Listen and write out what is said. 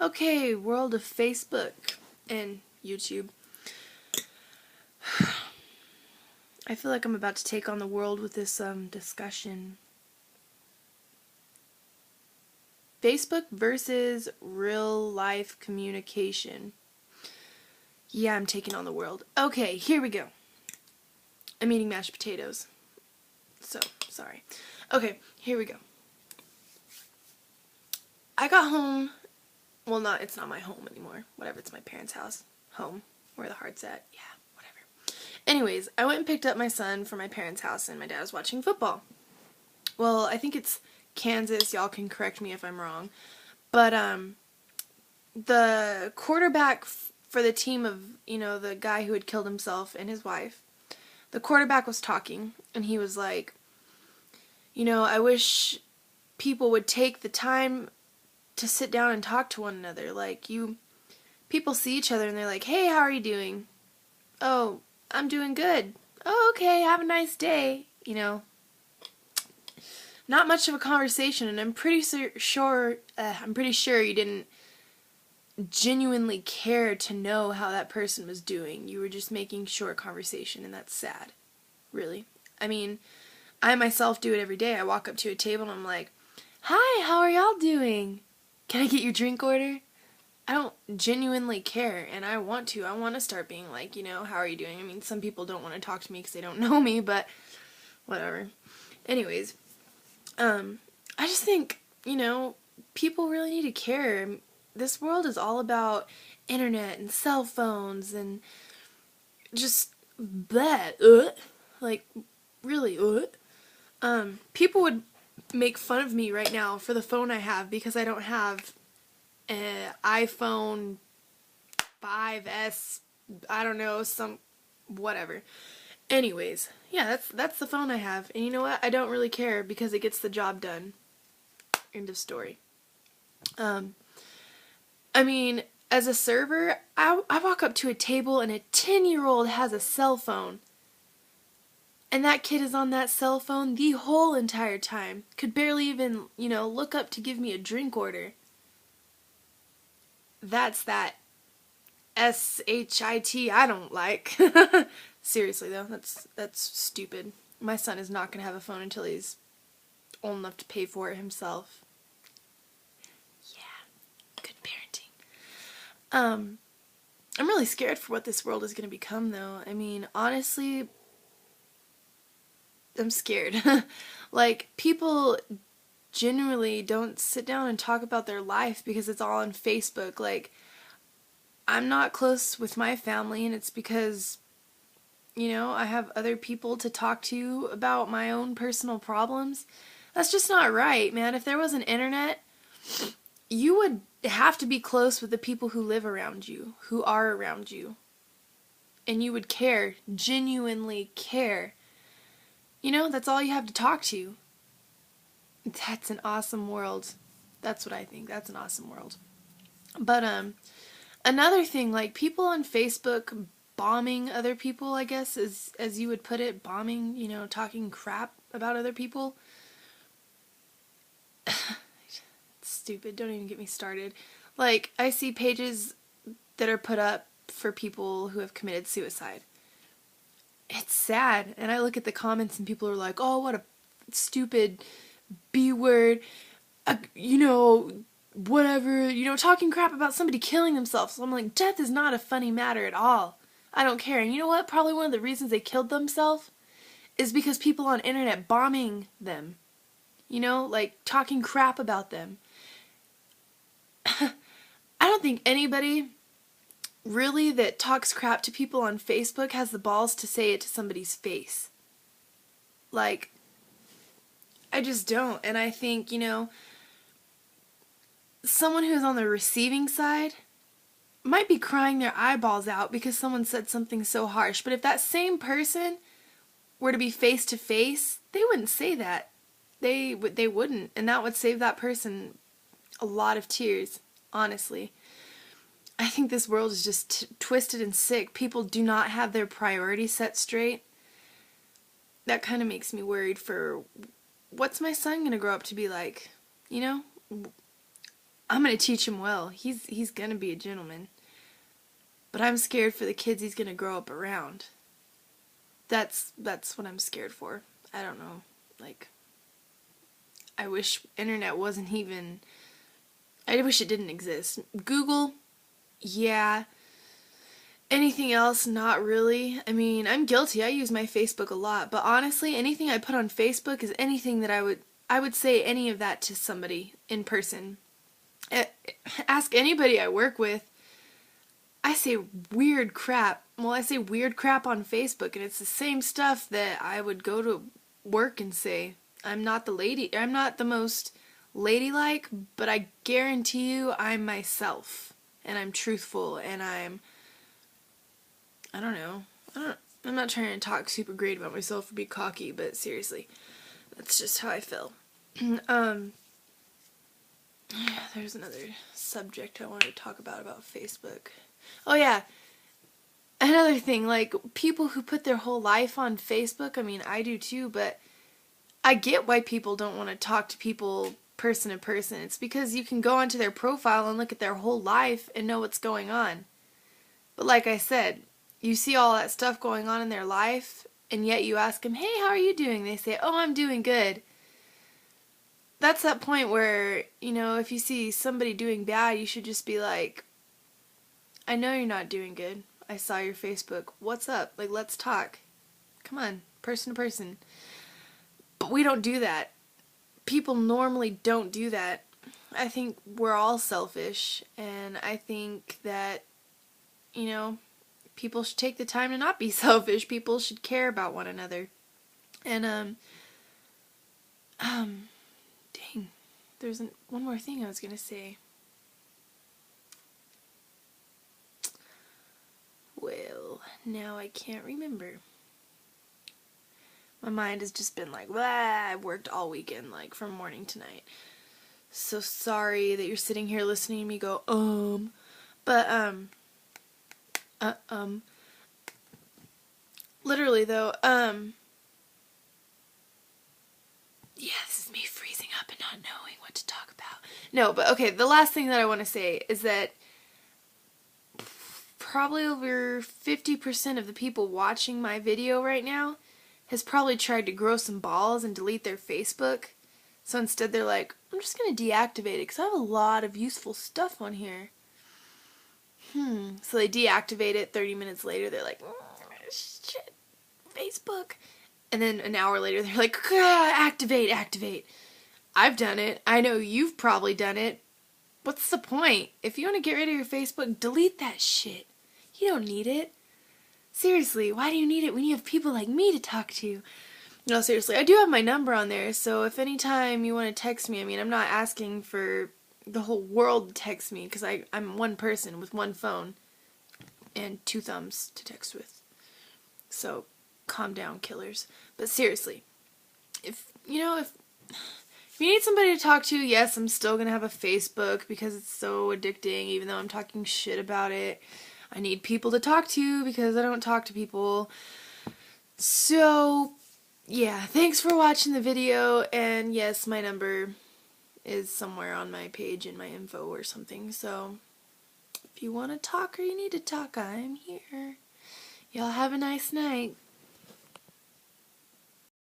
Okay, world of Facebook and YouTube. I feel like I'm about to take on the world with this discussion. Facebook versus real life communication. Yeah, I'm taking on the world. Okay, here we go. I'm eating mashed potatoes. So, sorry. Okay, here we go. I got home. Well, it's not my home anymore. Whatever, it's my parents' house. Home. Where the heart's at. Yeah, whatever. Anyways, I went and picked up my son from my parents' house and my dad was watching football. Well, I think it's Kansas. Y'all can correct me if I'm wrong. But, the quarterback for the team of, the guy who had killed himself and his wife, the quarterback was talking, and he was like, I wish people would take the time to sit down and talk to one another. Like, people see each other and they're like, hey, how are you doing? Oh, I'm doing good. Oh, okay, have a nice day. Not much of a conversation, and I'm pretty sure you didn't genuinely care to know how that person was doing. You were just making short conversation, and that's sad. Really. I mean, I myself do it every day. I walk up to a table and I'm like, hi, how are y'all doing? Can I get your drink order? I don't genuinely care, and I want to. I want to start being like, how are you doing? I mean, some people don't want to talk to me because they don't know me, but whatever. Anyways, I just think, people really need to care. This world is all about internet and cell phones and just that. Like, really, people would make fun of me right now for the phone I have because I don't have an iPhone 5S, I don't know, whatever. Anyways, yeah, that's the phone I have. And you know what? I don't really care because it gets the job done. End of story. I mean, as a server, I walk up to a table and a 10-year-old has a cell phone. And that kid is on that cell phone the whole entire time. Could barely even, look up to give me a drink order. That's that SHIT I don't like. Seriously though, that's stupid. My son is not going to have a phone until he's old enough to pay for it himself. Yeah, good parenting. I'm really scared for what this world is going to become though. I mean, honestly, I'm scared. Like, people generally don't sit down and talk about their life because it's all on Facebook. Like, I'm not close with my family, and it's because, I have other people to talk to about my own personal problems. That's just not right, man. If there was an internet, you would have to be close with the people who live around you, who are around you. And you would care, genuinely care. That's all you have to talk to. That's an awesome world. That's what I think. That's an awesome world. But, another thing, like, people on Facebook bombing other people, I guess, as you would put it, bombing, talking crap about other people. It's stupid. Don't even get me started. Like, I see pages that are put up for people who have committed suicide. It's sad, and I look at the comments and people are like, oh, what a stupid B word, whatever, talking crap about somebody killing themselves. So I'm like, death is not a funny matter at all. I don't care. And you know what? Probably one of the reasons they killed themselves is because people on internet bombing them. Like, talking crap about them. I don't think anybody really that talks crap to people on Facebook has the balls to say it to somebody's face. Like, I just don't. And I think, someone who's on the receiving side might be crying their eyeballs out because someone said something so harsh. But if that same person were to be face to face, they wouldn't say that. They wouldn't. And that would save that person a lot of tears, honestly. I think this world is just twisted and sick. People do not have their priorities set straight. That kind of makes me worried for what's my son going to grow up to be like, I'm gonna teach him well. He's gonna be a gentleman. But I'm scared for the kids he's gonna grow up around. That's what I'm scared for. I don't know. Like, I wish internet wasn't even... I wish it didn't exist. Google, yeah. Anything else, not really. I mean, I'm guilty. I use my Facebook a lot. But honestly, anything I put on Facebook is anything that I would say any of that to somebody in person. Ask anybody I work with. I say weird crap. Well, I say weird crap on Facebook, and it's the same stuff that I would go to work and say. I'm not the most ladylike, but I guarantee you I'm myself, and I'm truthful, and I don't know. I'm not trying to talk super great about myself or be cocky, but seriously, that's just how I feel. There's another subject I wanted to talk about Facebook. Oh yeah, another thing, like, people who put their whole life on Facebook, I mean, I do too, but I get why people don't want to talk to people person to person. It's because you can go onto their profile and look at their whole life and know what's going on. But like I said, you see all that stuff going on in their life, and yet you ask them, hey, how are you doing? They say, oh, I'm doing good. That's that point where, you know, if you see somebody doing bad, you should just be like, I know you're not doing good. I saw your Facebook. What's up? Like, let's talk. Come on, person to person. But we don't do that. People normally don't do that. I think we're all selfish, and I think that, you know, people should take the time to not be selfish. People should care about one another. And, dang, there's one more thing I was gonna say. Well, now I can't remember. My mind has just been like, blah, I worked all weekend, like, from morning to night. So sorry that you're sitting here listening to me go, but, literally, though, yeah, this is me freezing up and not knowing what to talk about. No, but, okay, the last thing that I want to say is that probably over 50% of the people watching my video right now has probably tried to grow some balls and delete their Facebook. So instead they're like, I'm just going to deactivate it because I have a lot of useful stuff on here. So they deactivate it. 30 minutes later they're like, shit, Facebook. And then an hour later they're like, activate. I've done it. I know you've probably done it. What's the point? If you want to get rid of your Facebook, delete that shit. You don't need it. Seriously, why do you need it when you have people like me to talk to? No, seriously, I do have my number on there, so if anytime you want to text me, I mean, I'm not asking for the whole world to text me, because I'm one person with one phone and 2 thumbs to text with. So, calm down, killers. But seriously, if you need somebody to talk to, yes, I'm still going to have a Facebook because it's so addicting, even though I'm talking shit about it. I need people to talk to because I don't talk to people. So, yeah, thanks for watching the video, and yes, my number is somewhere on my page in my info or something, so if you want to talk or you need to talk, I'm here. Y'all have a nice night.